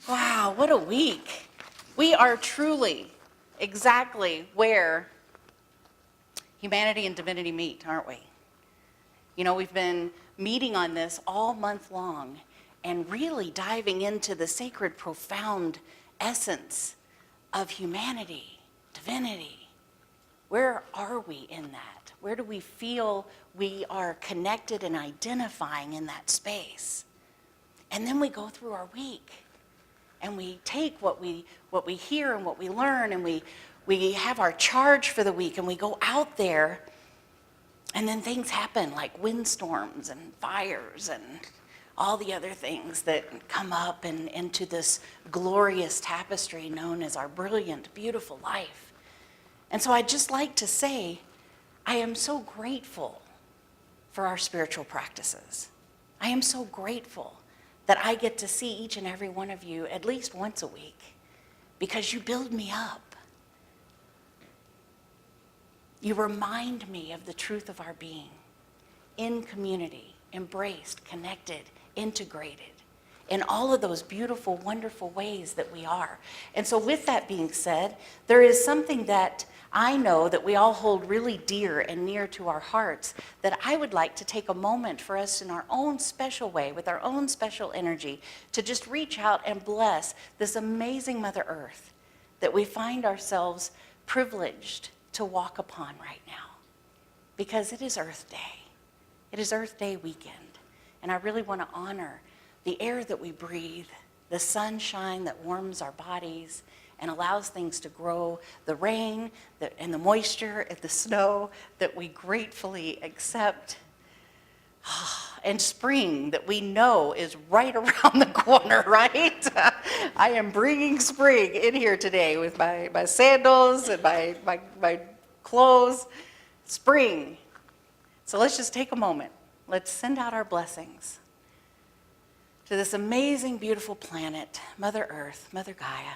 Wow, what a week. We are truly exactly where humanity and divinity meet, aren't we? You know, we've been meeting on this all month long and really diving into the sacred, profound essence of humanity, divinity. Where are we in that? Where do we feel we are connected and identifying in that space? And then we go through our week and we take what we hear and what we learn, and we have our charge for the week, and we go out there, and then things happen like windstorms and fires and all the other things that come up and into this glorious tapestry known as our brilliant, beautiful life. And so I'd just like to say, I am so grateful for our spiritual practices. I am so grateful that I get to see each and every one of you at least once a week, because you build me up. You remind me of the truth of our being in community, embraced, connected, integrated, in all of those beautiful, wonderful ways that we are. And so with that being said, there is something that I know that we all hold really dear and near to our hearts that I would like to take a moment for us in our own special way, with our own special energy, to just reach out and bless this amazing Mother Earth that we find ourselves privileged to walk upon right now. Because it is Earth Day. It is Earth Day weekend. And I really want to honor the air that we breathe, the sunshine that warms our bodies and allows things to grow, the rain and the moisture and the snow that we gratefully accept, and spring that we know is right around the corner, right? I am bringing spring in here today with my sandals and my clothes. Spring. So let's just take a moment. Let's send out our blessings to this amazing, beautiful planet, Mother Earth, Mother Gaia.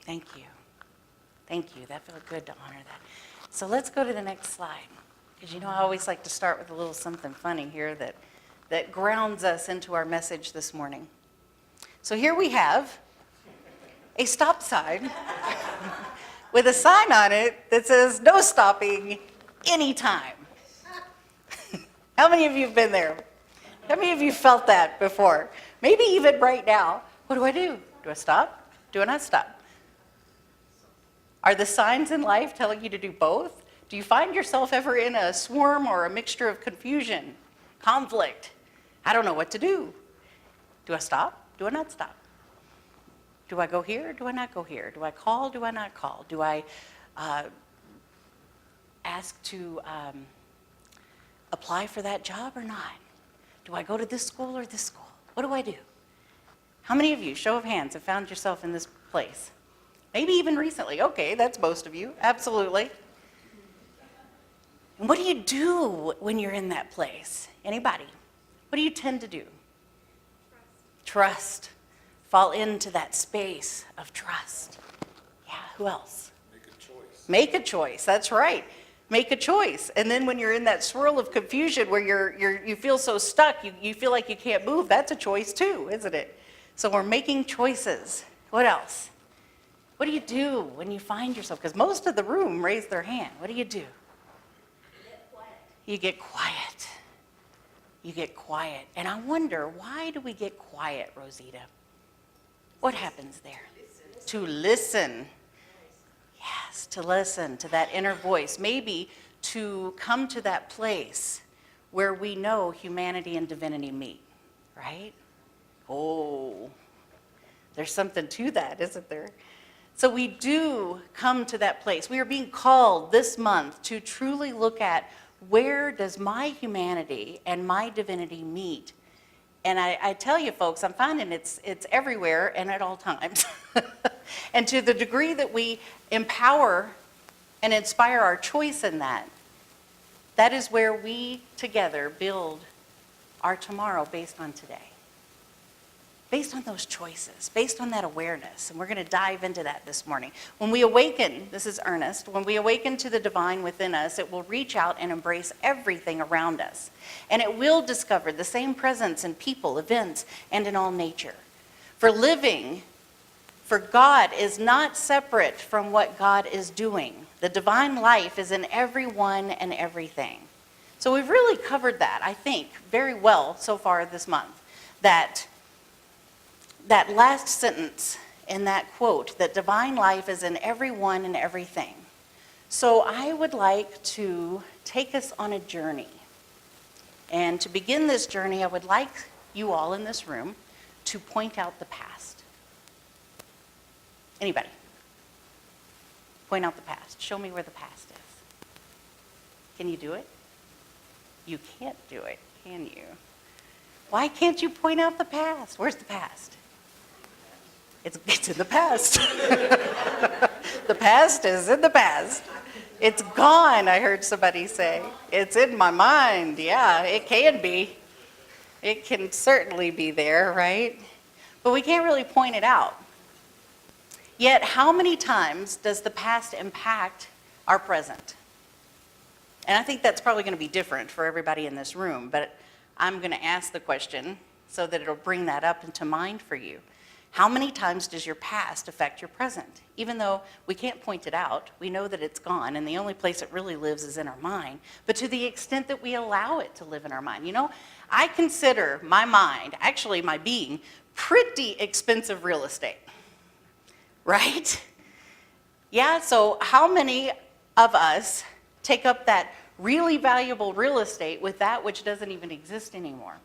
Thank you. Thank you. That felt good to honor that. So let's go to the next slide. Because you know I always like to start with a little something funny here that grounds us into our message this morning. So here we have a stop sign with a sign on it that says no stopping anytime. How many of you have been there? How many of you felt that before? Maybe even right now. What do? Do I stop? Do I not stop? Are the signs in life telling you to do both? Do you find yourself ever in a swarm or a mixture of confusion, conflict? I don't know what to do. Do I stop? Do I not stop? Do I go here? Do I not go here? Do I call? Do I not call? Do I ask to apply for that job or not? Do I go to this school or this school? What do I do? How many of you, show of hands, have found yourself in this place? Maybe even recently. Okay, that's most of you. Absolutely. And what do you do when you're in that place? Anybody? What do you tend to do? Trust. Fall into that space of trust. Yeah, who else? Make a choice. Make a choice. That's right. Make a choice. And then when you're in that swirl of confusion where you feel so stuck, you feel like you can't move, that's a choice too, isn't it? So we're making choices. What else? What do you do when you find yourself? Because most of the room raised their hand. What do? You get quiet. You get quiet. You get quiet. And I wonder, why do we get quiet, Rosita? What happens there? To listen. Yes, to listen to that inner voice. Maybe to come to that place where we know humanity and divinity meet, right? Oh, there's something to that, isn't there? So we do come to that place. We are being called this month to truly look at, where does my humanity and my divinity meet? And I tell you folks, I'm finding it's everywhere and at all times. And to the degree that we empower and inspire our choice in that, that is where we together build our tomorrow based on today. Based on those choices, based on that awareness. And we're going to dive into that this morning. When we awaken, this is earnest, when we awaken to the divine within us, it will reach out and embrace everything around us. And it will discover the same presence in people, events, and in all nature. For living for God is not separate from what God is doing. The divine life is in everyone and everything. So we've really covered that, I think, very well so far this month. That last sentence in that quote, that divine life is in everyone and everything. So I would like to take us on a journey. And to begin this journey, I would like you all in this room to point out the past. Anybody? Point out the past. Show me where the past is. Can you do it? You can't do it, can you? Why can't you point out the past? Where's the past? It's in the past. The past is in the past. It's gone, I heard somebody say. It's in my mind. Yeah, it can be. It can certainly be there, right? But we can't really point it out. Yet, how many times does the past impact our present? And I think that's probably going to be different for everybody in this room, but I'm going to ask the question so that it'll bring that up into mind for you. How many times does your past affect your present? Even though we can't point it out, we know that it's gone, and the only place it really lives is in our mind. But to the extent that we allow it to live in our mind, I consider my mind, actually my being, pretty expensive real estate, right? Yeah, so how many of us take up that really valuable real estate with that which doesn't even exist anymore?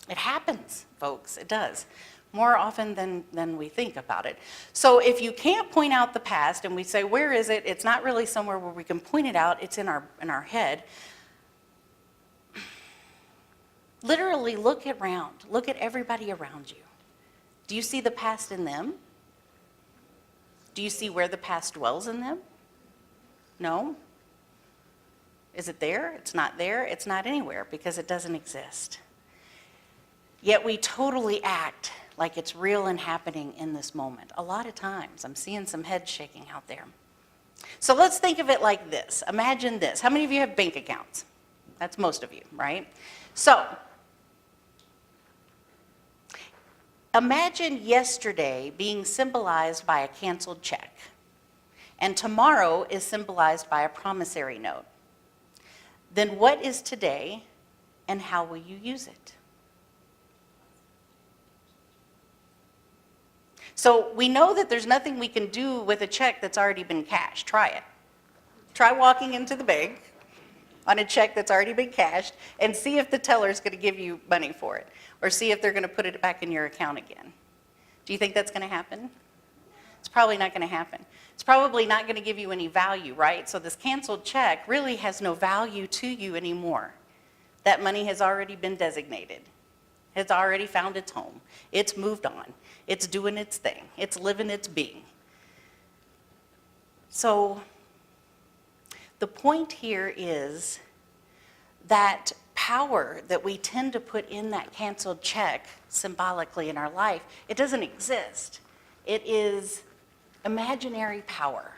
It happens, folks, it does. More often than we think about it. So if you can't point out the past and we say, where is it? It's not really somewhere where we can point it out, it's in our head. Literally look around, look at everybody around you. Do you see the past in them? Do you see where the past dwells in them? No? Is it there? It's not there. It's not anywhere because it doesn't exist. Yet we totally act like it's real and happening in this moment. A lot of times. I'm seeing some heads shaking out there. So let's think of it like this. Imagine this. How many of you have bank accounts? That's most of you, right? So imagine yesterday being symbolized by a canceled check, and tomorrow is symbolized by a promissory note. Then what is today, and how will you use it? So we know that there's nothing we can do with a check that's already been cashed. Try it. Try walking into the bank on a check that's already been cashed and see if the teller's going to give you money for it, or see if they're going to put it back in your account again. Do you think that's going to happen? It's probably not going to happen. It's probably not going to give you any value, right? So this canceled check really has no value to you anymore. That money has already been designated. It's already found its home. It's moved on. It's doing its thing. It's living its being. So the point here is that power that we tend to put in that canceled check symbolically in our life, it doesn't exist. It is imaginary power.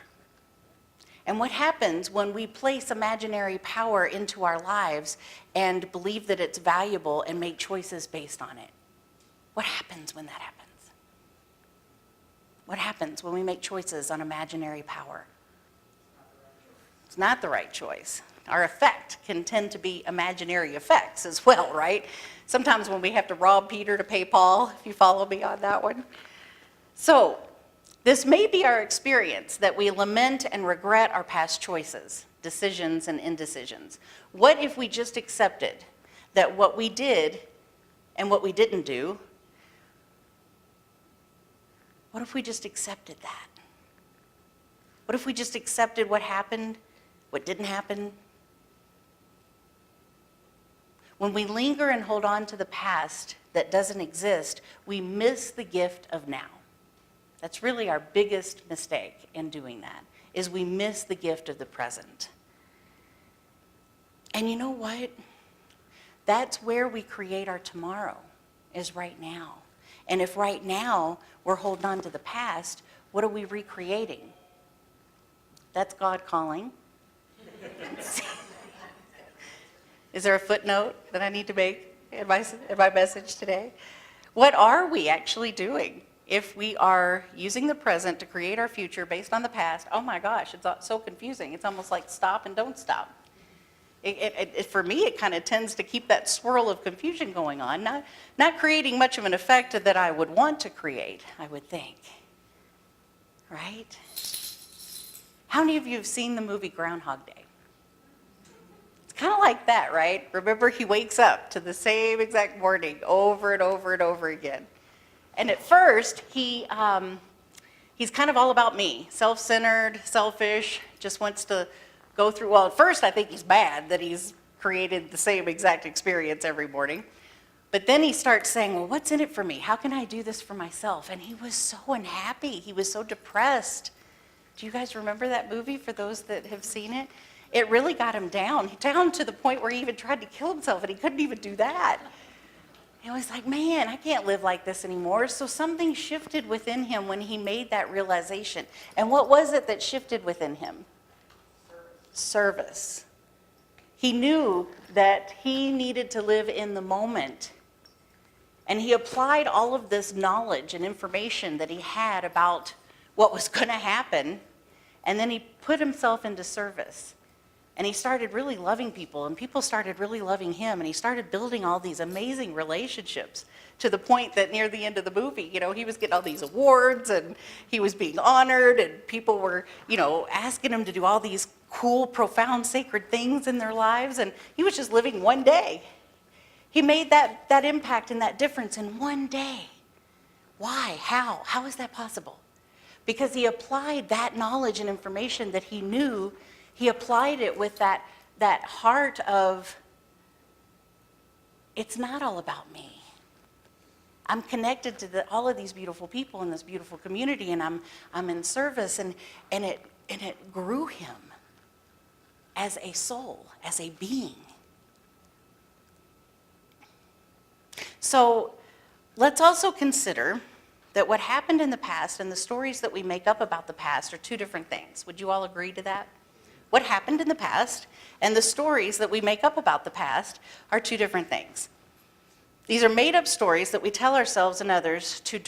And what happens when we place imaginary power into our lives and believe that it's valuable and make choices based on it? What happens when that happens? What happens when we make choices on imaginary power? It's not the right choice. Our effect can tend to be imaginary effects as well, right? Sometimes when we have to rob Peter to pay Paul, if you follow me on that one. So, this may be our experience, that we lament and regret our past choices, decisions, and indecisions. What if we just accepted that what we did and what we didn't do, what if we just accepted that? What if we just accepted what happened, what didn't happen? When we linger and hold on to the past that doesn't exist, we miss the gift of now. That's really our biggest mistake in doing that, is we miss the gift of the present. And you know what? That's where we create our tomorrow, is right now. And if right now we're holding on to the past, what are we recreating? That's God calling. Is there a footnote that I need to make in my message today? What are we actually doing if we are using the present to create our future based on the past? Oh my gosh, it's so confusing. It's almost like stop and don't stop. For me, it kind of tends to keep that swirl of confusion going on, not creating much of an effect that I would want to create, I would think. Right? How many of you have seen the movie Groundhog Day? It's kind of like that, right? Remember, he wakes up to the same exact morning over and over and over again. And at first, he's kind of all about me, self-centered, selfish, just wants to go through. Well, at first, I think he's mad that he's created the same exact experience every morning. But then he starts saying, well, what's in it for me? How can I do this for myself? And he was so unhappy. He was so depressed. Do you guys remember that movie, for those that have seen it? It really got him down to the point where he even tried to kill himself, and he couldn't even do that. He was like, man, I can't live like this anymore. So something shifted within him when he made that realization. And what was it that shifted within him? Service. He knew that he needed to live in the moment. And he applied all of this knowledge and information that he had about what was going to happen, and then he put himself into service. And he started really loving people, and people started really loving him, and he started building all these amazing relationships to the point that near the end of the movie, he was getting all these awards, and he was being honored, and people were, asking him to do all these cool, profound, sacred things in their lives, and he was just living one day. He made that impact and that difference in one day. Why? How? How is that possible? Because he applied that knowledge and information that he knew, he applied it with that heart of, it's not all about me. I'm connected to all of these beautiful people in this beautiful community, and I'm in service, and it grew him as a soul, as a being. So let's also consider that what happened in the past and the stories that we make up about the past are two different things. Would you all agree to that? What happened in the past and the stories that we make up about the past are two different things. These are made-up stories that we tell ourselves and others to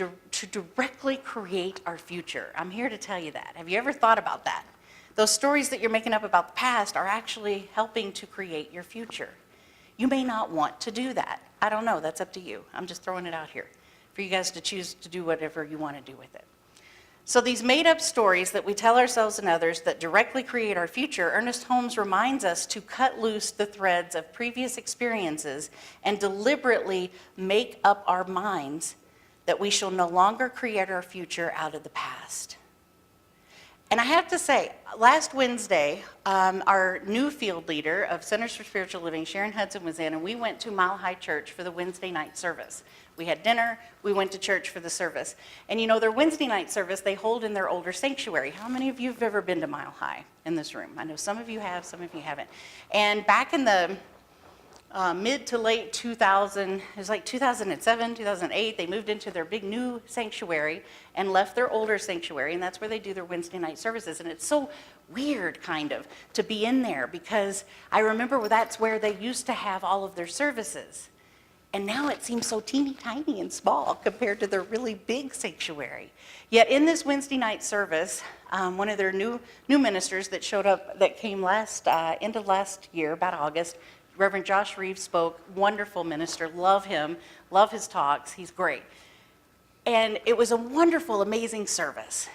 directly create our future. I'm here to tell you that. Have you ever thought about that? Those stories that you're making up about the past are actually helping to create your future. You may not want to do that. I don't know. That's up to you. I'm just throwing it out here for you guys to choose to do whatever you want to do with it. So these made-up stories that we tell ourselves and others that directly create our future, Ernest Holmes reminds us to cut loose the threads of previous experiences and deliberately make up our minds that we shall no longer create our future out of the past. And I have to say, last Wednesday, our new field leader of Centers for Spiritual Living, Sharon Hudson, was in, and we went to Mile High Church for the Wednesday night service. We had dinner, we went to church for the service. And their Wednesday night service, they hold in their older sanctuary. How many of you have ever been to Mile High in this room? I know some of you have, some of you haven't. And back in the mid to late 2000, it was like 2007, 2008, they moved into their big new sanctuary and left their older sanctuary, and that's where they do their Wednesday night services. And it's so weird, kind of, to be in there, because I remember that's where they used to have all of their services. And now it seems so teeny tiny and small compared to their really big sanctuary. Yet in this Wednesday night service, one of their new ministers that showed up, that came end of last year, about August, Reverend Josh Reeves spoke. Wonderful minister, love him, love his talks, he's great. And it was a wonderful, amazing service.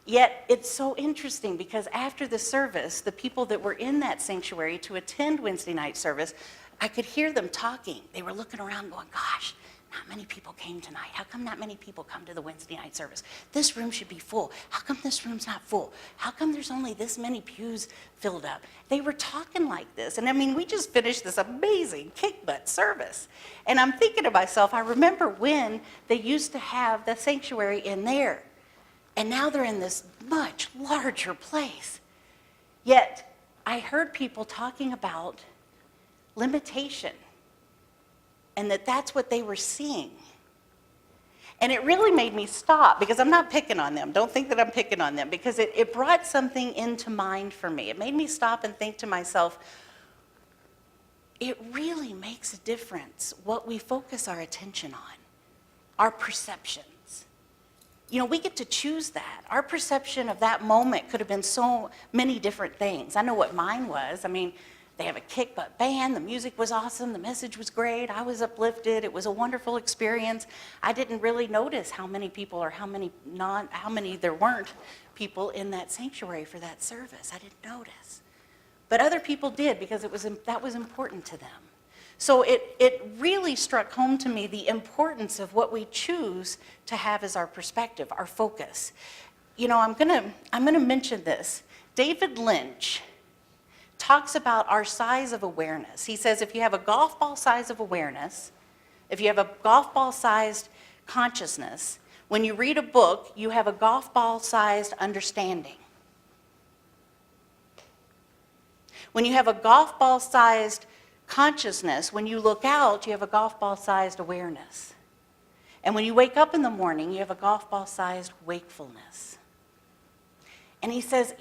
Yet it's so interesting because after the service, the people that were in that sanctuary to attend Wednesday night service, I could hear them talking. They were looking around going, gosh, not many people came tonight. How come not many people come to the Wednesday night service? This room should be full. How come this room's not full? How come there's only this many pews filled up? They were talking like this. And we just finished this amazing kick butt service. And I'm thinking to myself, I remember when they used to have the sanctuary in there. And now they're in this much larger place. Yet I heard people talking about limitation and that's what they were seeing. And it really made me stop, because I'm not picking on them. Don't think that I'm picking on them, because it brought something into mind for me. It made me stop and think to myself, it really makes a difference what we focus our attention on, our perceptions. You know, we get to choose that. Our perception of that moment could have been so many different things. I know what mine was. I mean, they have a kick butt band, the music was awesome, the message was great, I was uplifted, it was a wonderful experience. I didn't really notice how many people or how many there weren't people in that sanctuary for that service. I didn't notice. But other people did, because that was important to them. So it really struck home to me the importance of what we choose to have as our perspective, our focus. You know, I'm gonna mention this. David Lynch talks about our size of awareness. He says if you have a golf ball size of awareness, if you have a golf ball sized consciousness, when you read a book, you have a golf ball sized understanding. When you have a golf ball sized consciousness, when you look out, you have a golf ball sized awareness. And when you wake up in the morning, you have a golf ball sized wakefulness. And he says,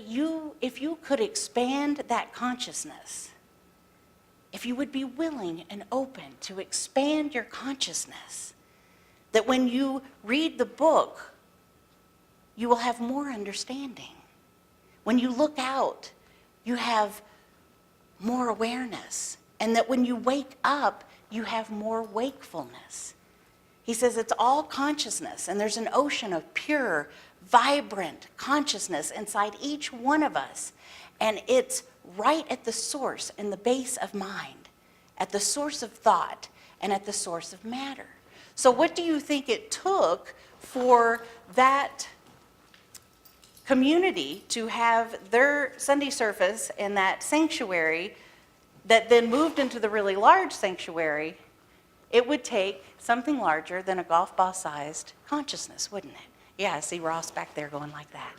if you could expand that consciousness, if you would be willing and open to expand your consciousness, that when you read the book, you will have more understanding. When you look out, you have more awareness. And that when you wake up, you have more wakefulness. He says it's all consciousness, and there's an ocean of pure, vibrant consciousness inside each one of us. And it's right at the source and the base of mind, at the source of thought, and at the source of matter. So what do you think it took for that community to have their Sunday service in that sanctuary that then moved into the really large sanctuary? It would take something larger than a golf ball sized consciousness, wouldn't it? Yeah, I see Ross back there going like that.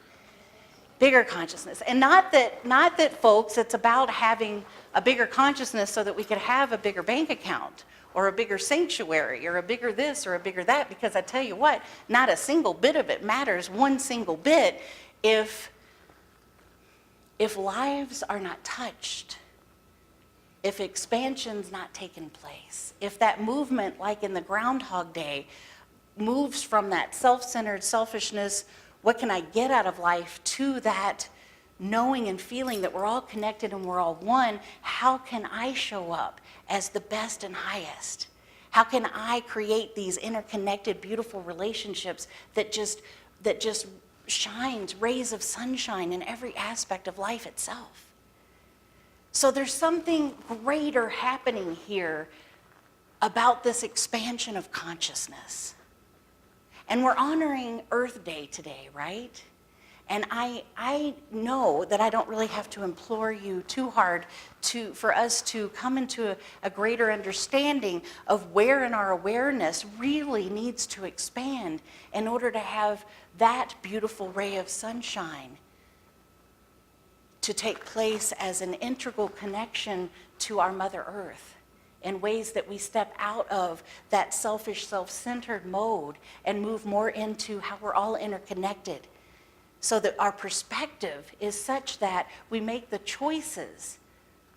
Bigger consciousness. And not that folks, it's about having a bigger consciousness so that we could have a bigger bank account or a bigger sanctuary or a bigger this or a bigger that, because I tell you what, not a single bit of it matters one single bit if lives are not touched, if expansion's not taking place, if that movement, like in the Groundhog Day, moves from that self-centered selfishness, what can I get out of life, to that knowing and feeling that we're all connected and we're all one. How can I show up as the best and highest? How can I create these interconnected, beautiful relationships that just shines rays of sunshine in every aspect of life itself? So there's something greater happening here about this expansion of consciousness. And we're honoring Earth Day today, right? And I know that I don't really have to implore you too hard for us to come into a greater understanding of where in our awareness really needs to expand in order to have that beautiful ray of sunshine to take place as an integral connection to our Mother Earth, in ways that we step out of that selfish, self-centered mode and move more into how we're all interconnected, so that our perspective is such that we make the choices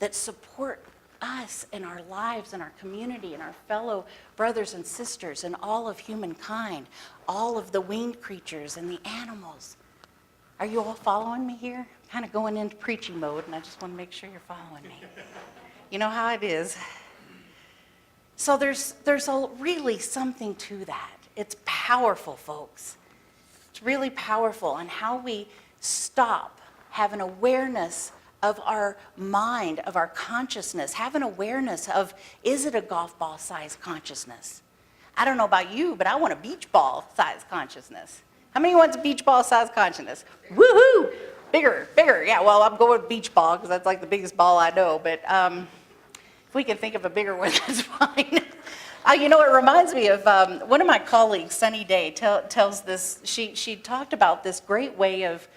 that support us in our lives, in our community, and our fellow brothers and sisters, and all of humankind, all of the winged creatures and the animals. Are you all following me here? I'm kind of going into preaching mode, and I just want to make sure you're following me. You know how it is. So there's really something to that. It's powerful, folks. It's really powerful on how we stop, have an awareness of our mind, of our consciousness, have an awareness of, is it a golf ball sized consciousness? I don't know about you, but I want a beach ball sized consciousness. How many wants a beach ball sized consciousness? Woohoo! Bigger. Yeah, well, I'm going with beach ball because that's like the biggest ball I know, but if we can think of a bigger one, that's fine. You know, it reminds me of one of my colleagues, Sunny Day, tells this. She talked about this great way of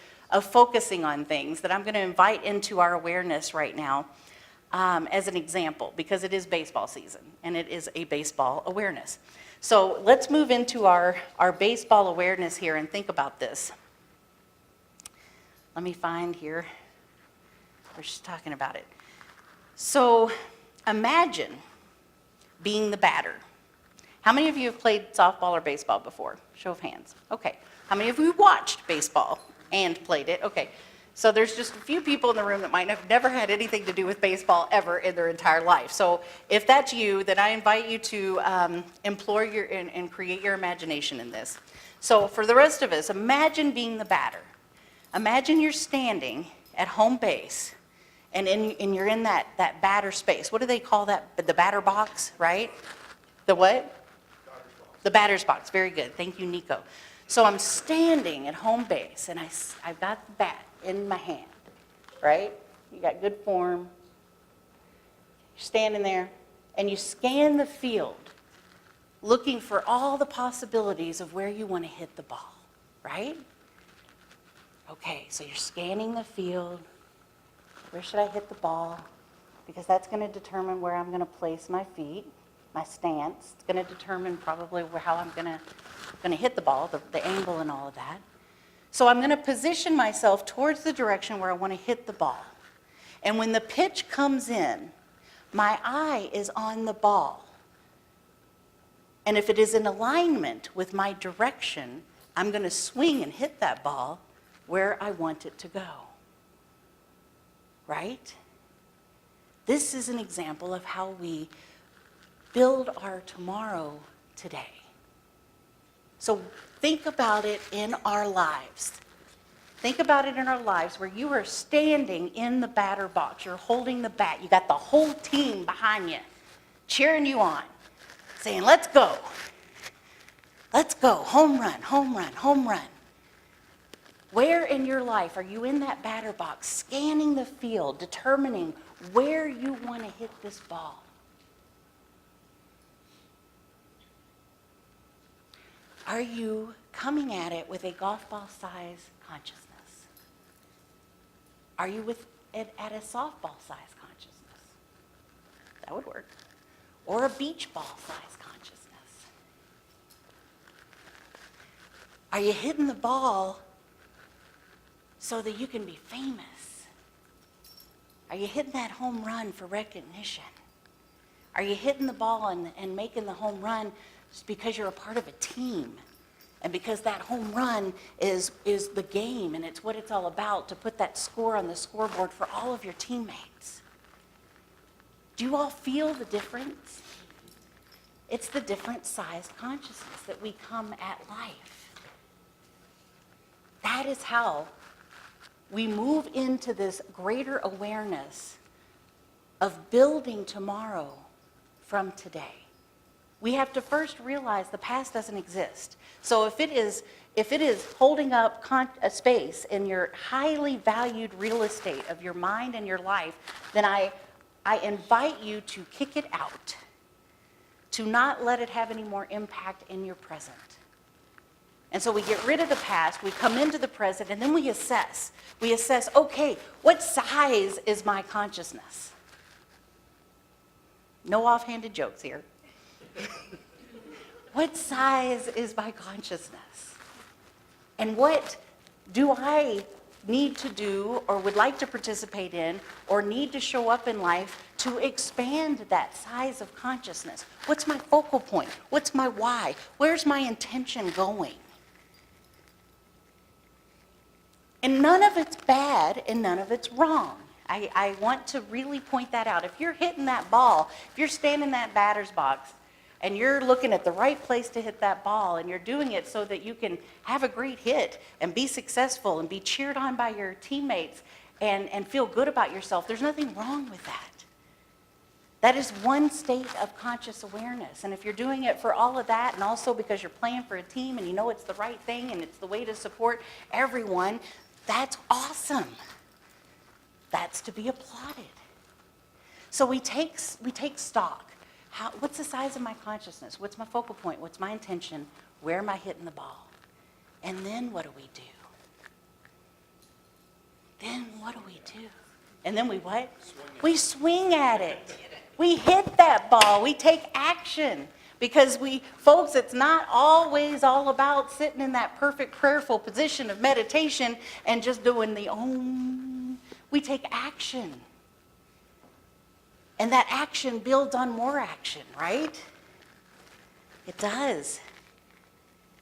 focusing on things that I'm going to invite into our awareness right now. as an example, because it is baseball season and it is a baseball awareness. So let's move into our baseball awareness here and think about this. Let me find here where she's talking about it. So imagine being the batter. How many of you have played softball or baseball before? Show of hands. Okay. How many of you watched baseball and played it? Okay. So there's just a few people in the room that might have never had anything to do with baseball ever in their entire life. So if that's you, then I invite you to employ and create your imagination in this. So for the rest of us, imagine being the batter. Imagine you're standing at home base, and you're in that batter space. What do they call that? The batter box, right? The what? The batter's box. Very good. Thank you, Nico. So I'm standing at home base, and I've got the bat in my hand, right? You got good form. You're standing there, and you scan the field, looking for all the possibilities of where you want to hit the ball, right? Okay, so you're scanning the field. Where should I hit the ball? Because that's going to determine where I'm going to place my feet, my stance. It's going to determine probably how I'm going to hit the ball, the angle and all of that. So I'm going to position myself towards the direction where I want to hit the ball. And when the pitch comes in, my eye is on the ball. And if it is in alignment with my direction, I'm going to swing and hit that ball where I want it to go. Right? This is an example of how we build our tomorrow today. So think about it in our lives. Think about it in our lives where you are standing in the batter box. You're holding the bat. You got the whole team behind you, cheering you on, saying, let's go. Let's go. Home run, home run, home run. Where in your life are you in that batter box, scanning the field, determining where you want to hit this ball? Are you coming at it with a golf ball size consciousness? Are you with it at a softball size consciousness? That would work. Or a beach ball size consciousness? Are you hitting the ball so that you can be famous? Are you hitting that home run for recognition? Are you hitting the ball and making the home run just because you're a part of a team? And because that home run is the game and it's what it's all about, to put that score on the scoreboard for all of your teammates. Do you all feel the difference? It's the different sized consciousness that we come at life. That is how we move into this greater awareness of building tomorrow from today. We have to first realize the past doesn't exist. So if it is holding up a space in your highly valued real estate of your mind and your life, then I invite you to kick it out, to not let it have any more impact in your present. And so we get rid of the past, we come into the present, and then we assess. We assess, okay, what size is my consciousness? No offhanded jokes here. What size is my consciousness? And what do I need to do or would like to participate in or need to show up in life to expand that size of consciousness? What's my focal point? What's my why? Where's my intention going? And none of it's bad and none of it's wrong. I want to really point that out. If you're hitting that ball, if you're standing in that batter's box, and you're looking at the right place to hit that ball, and you're doing it so that you can have a great hit and be successful and be cheered on by your teammates and feel good about yourself, there's nothing wrong with that. That is one state of conscious awareness. And if you're doing it for all of that, and also because you're playing for a team and you know it's the right thing and it's the way to support everyone, that's awesome. That's to be applauded. So we take stock. What's the size of my consciousness? What's my focal point? What's my intention? Where am I hitting the ball? And then what do we do? And then we what? We swing at it. We hit that ball. We take action. Because folks, it's not always all about sitting in that perfect prayerful position of meditation and just doing the Om. We take action. And that action builds on more action, right? It does.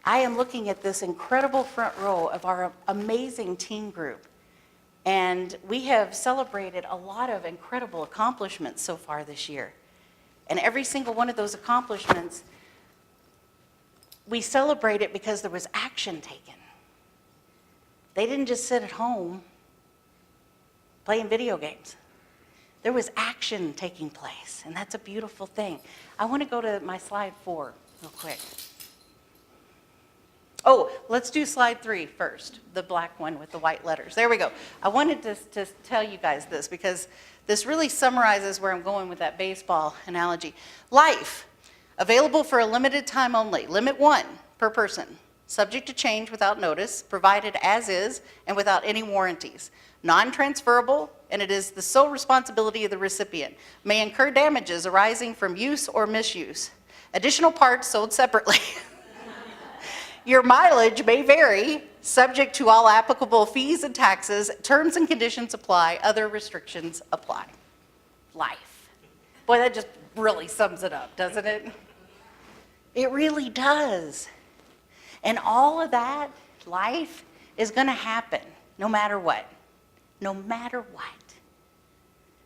I am looking at this incredible front row of our amazing teen group. And we have celebrated a lot of incredible accomplishments so far this year. And every single one of those accomplishments, we celebrate it because there was action taken. They didn't just sit at home playing video games. There was action taking place, and that's a beautiful thing. I want to go to my slide 4 real quick. Oh, let's do slide 3 first, the black one with the white letters. There we go. I wanted to tell you guys this because this really summarizes where I'm going with that baseball analogy. Life, available for a limited time only. Limit 1 per person. Subject to change without notice, provided as is, and without any warranties. Non-transferable, and it is the sole responsibility of the recipient. May incur damages arising from use or misuse. Additional parts sold separately. Your mileage may vary, subject to all applicable fees and taxes. Terms and conditions apply. Other restrictions apply. Life. Boy, that just really sums it up, doesn't it? It really does. And all of that, life, is going to happen no matter what. No matter what.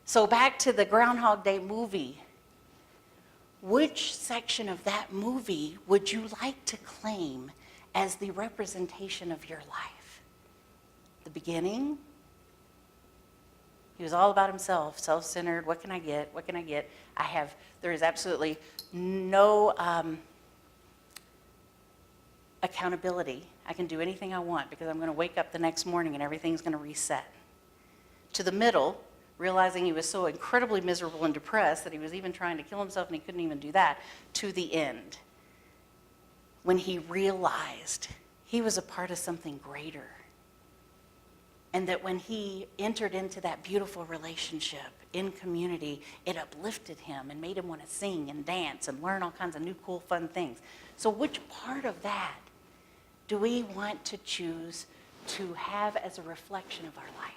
So back to the Groundhog Day movie. Which section of that movie would you like to claim as the representation of your life? The beginning? He was all about himself, self-centered. What can I get? What can I get? There is absolutely no accountability. I can do anything I want because I'm going to wake up the next morning and everything's going to reset. To the middle, realizing he was so incredibly miserable and depressed that he was even trying to kill himself and he couldn't even do that. To the end, when he realized he was a part of something greater. And that when he entered into that beautiful relationship in community, it uplifted him and made him want to sing and dance and learn all kinds of new, cool, fun things. So which part of that do we want to choose to have as a reflection of our life?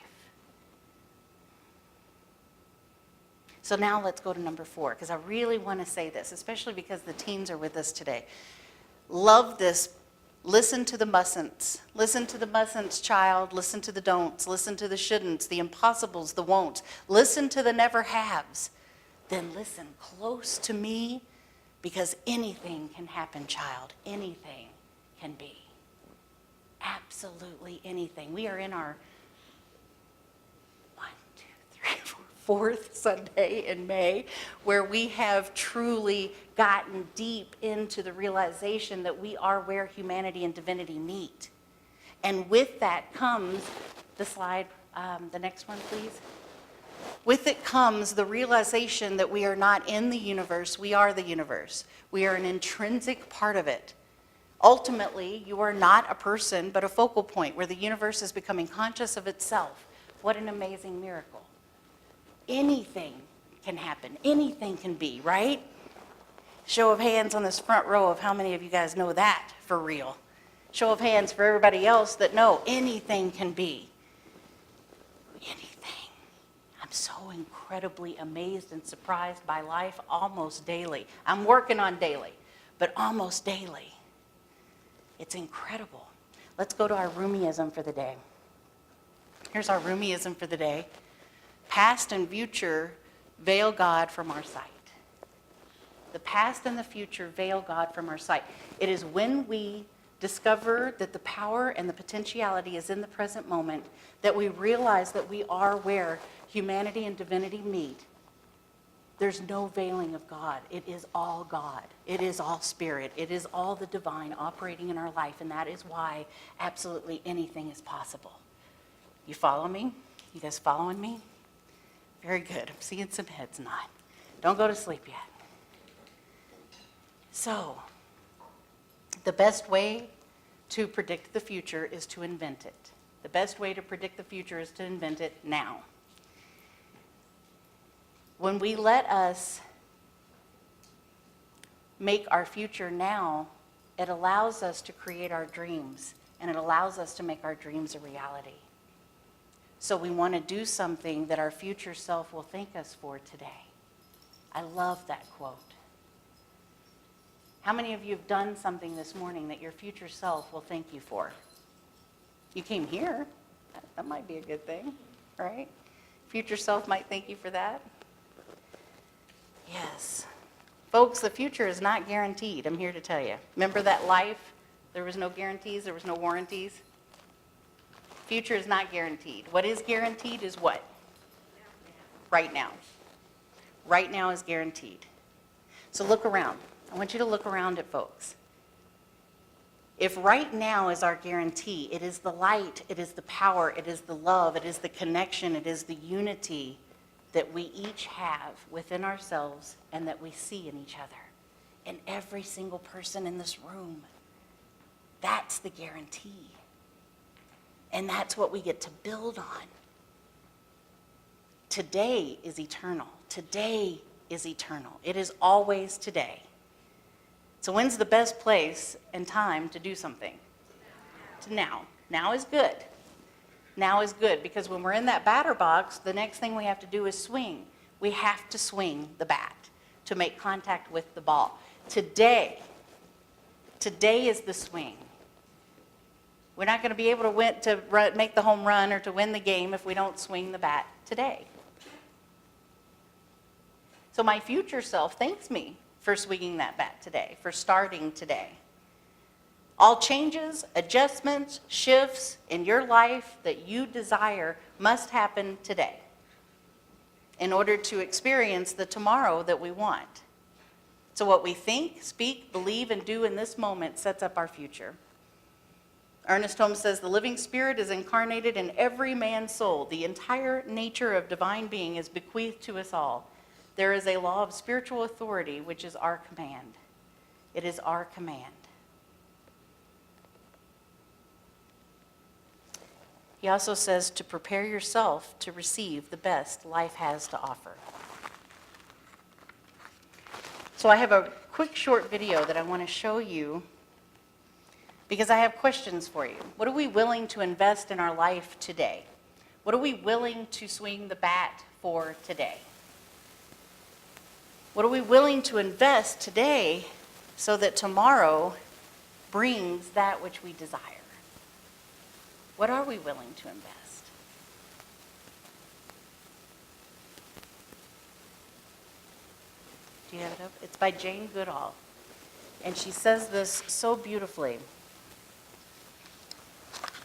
So now let's go to number 4, because I really want to say this, especially because the teens are with us today. Love this. Listen to the mustn'ts. Listen to the mustn'ts, child. Listen to the don'ts. Listen to the shouldn'ts, the impossibles, the won'ts. Listen to the never haves. Then listen close to me, because anything can happen, child. Anything can be. Absolutely anything. We are in our 4th Sunday in May, where we have truly gotten deep into the realization that we are where humanity and divinity meet. And with that comes the slide, the next one, please. With it comes the realization that we are not in the universe, we are the universe. We are an intrinsic part of it. Ultimately, you are not a person, but a focal point where the universe is becoming conscious of itself. What an amazing miracle. Anything can happen. Anything can be, right? Show of hands on this front row of how many of you guys know that for real. Show of hands for everybody else that know anything can be. Anything. I'm so incredibly amazed and surprised by life almost daily. I'm working on daily, but almost daily. It's incredible. Let's go to our Rumiism for the day. Here's our Rumiism for the day. Past and future veil God from our sight. The past and the future veil God from our sight. It is when we discover that the power and the potentiality is in the present moment that we realize that we are where humanity and divinity meet. There's no veiling of God. It is all God. It is all spirit. It is all the divine operating in our life, and that is why absolutely anything is possible. You follow me? You guys following me? Very good. I'm seeing some heads nod. Don't go to sleep yet. So, the best way to predict the future is to invent it. The best way to predict the future is to invent it now. When we let us make our future now, it allows us to create our dreams, and it allows us to make our dreams a reality. So we want to do something that our future self will thank us for today. I love that quote. How many of you have done something this morning that your future self will thank you for? You came here. That might be a good thing, right? Future self might thank you for that. Yes. Folks, the future is not guaranteed, I'm here to tell you. Remember that life? There was no guarantees, there was no warranties. Future is not guaranteed. What is guaranteed is what? Right now. Right now is guaranteed. So look around. I want you to look around at folks. If right now is our guarantee, it is the light, it is the power, it is the love, it is the connection, it is the unity that we each have within ourselves and that we see in each other. And every single person in this room. That's the guarantee. And that's what we get to build on. Today is eternal. Today is eternal. It is always today. So when's the best place and time to do something? To now. Now is good. Now is good, because when we're in that batter box, the next thing we have to do is swing. We have to swing the bat to make contact with the ball. Today is the swing. We're not going to be able to make the home run or to win the game if we don't swing the bat today. So my future self thanks me for swinging that bat today, for starting today. All changes, adjustments, shifts in your life that you desire must happen today in order to experience the tomorrow that we want. So what we think, speak, believe, and do in this moment sets up our future. Ernest Holmes says, the living spirit is incarnated in every man's soul. The entire nature of divine being is bequeathed to us all. There is a law of spiritual authority, which is our command. It is our command. He also says to prepare yourself to receive the best life has to offer. So I have a quick short video that I want to show you because I have questions for you. What are we willing to invest in our life today? What are we willing to swing the bat for today? What are we willing to invest today so that tomorrow brings that which we desire? What are we willing to invest? Do you have it up? It's by Jane Goodall. And she says this so beautifully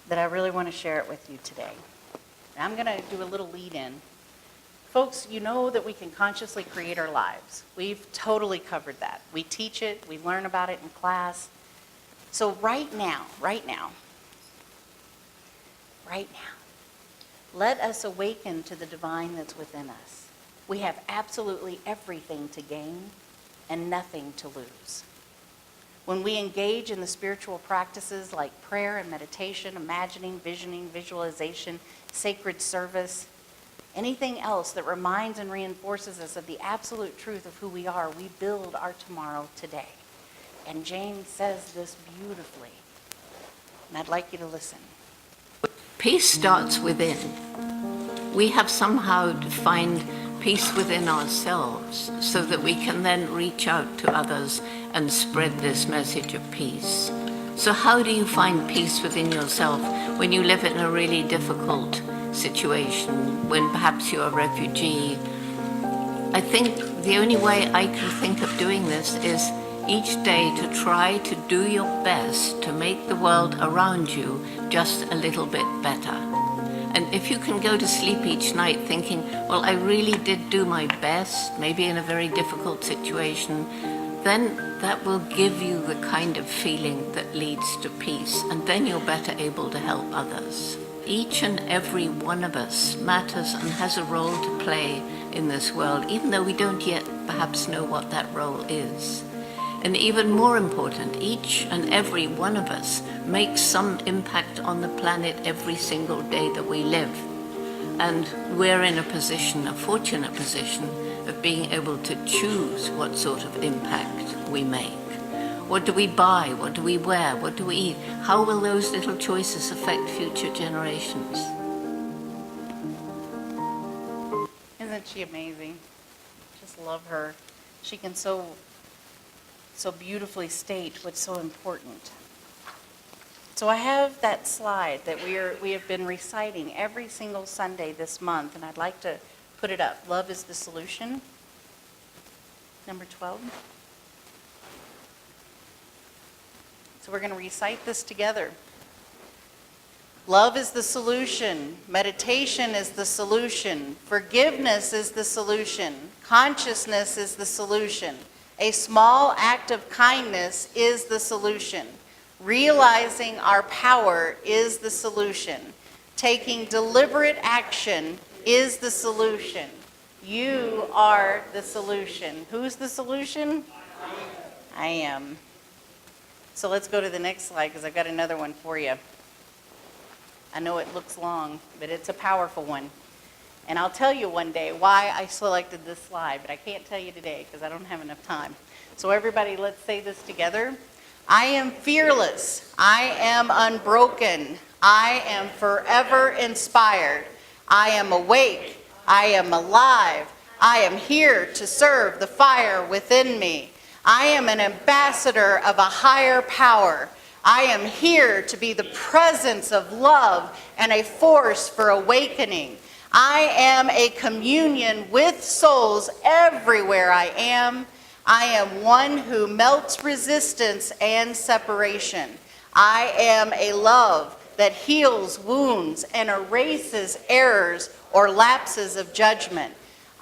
that I really want to share it with you today. And I'm going to do a little lead in. Folks, you know that we can consciously create our lives. We've totally covered that. We teach it, we learn about it in class. So right now, let us awaken to the divine that's within us. We have absolutely everything to gain and nothing to lose. When we engage in the spiritual practices like prayer and meditation, imagining, visioning, visualization, sacred service, anything else that reminds and reinforces us of the absolute truth of who we are, we build our tomorrow today. And Jane says this beautifully, and I'd like you to listen. Peace starts within. We have somehow to find peace within ourselves so that we can then reach out to others and spread this message of peace. So how do you find peace within yourself when you live in a really difficult situation, when perhaps you're a refugee? I think the only way I can think of doing this is each day to try to do your best to make the world around you just a little bit better. And if you can go to sleep each night thinking, well, I really did do my best, maybe in a very difficult situation, then that will give you the kind of feeling that leads to peace, and then you're better able to help others. Each and every one of us matters and has a role to play in this world, even though we don't yet perhaps know what that role is. And even more important, each and every one of us makes some impact on the planet every single day that we live. And we're in a position, a fortunate position, of being able to choose what sort of impact we make. What do we buy? What do we wear? What do we eat? How will those little choices affect future generations? Isn't she amazing? Just love her. She can so beautifully state what's so important. So I have that slide that we have been reciting every single Sunday this month, and I'd like to put it up. Love is the solution. Number 12. So we're going to recite this together. Love is the solution. Meditation is the solution. Forgiveness is the solution. Consciousness is the solution. A small act of kindness is the solution. Realizing our power is the solution. Taking deliberate action is the solution. You are the solution. Who's the solution? I am. So let's go to the next slide because I've got another one for you. I know it looks long, but it's a powerful one. And I'll tell you one day why I selected this slide, but I can't tell you today because I don't have enough time. So everybody, let's say this together. I am fearless. I am unbroken. I am forever inspired. I am awake. I am alive. I am here to serve the fire within me. I am an ambassador of a higher power. I am here to be the presence of love and a force for awakening. I am a communion with souls everywhere I am. I am one who melts resistance and separation. I am a love that heals wounds and erases errors or lapses of judgment.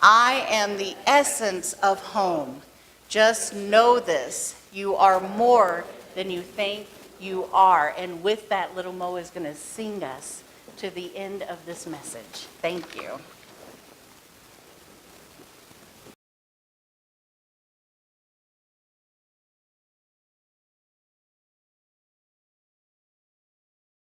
I am the essence of home. Just know this, you are more than you think you are. And with that, little Mo is going to sing us to the end of this message. Thank you.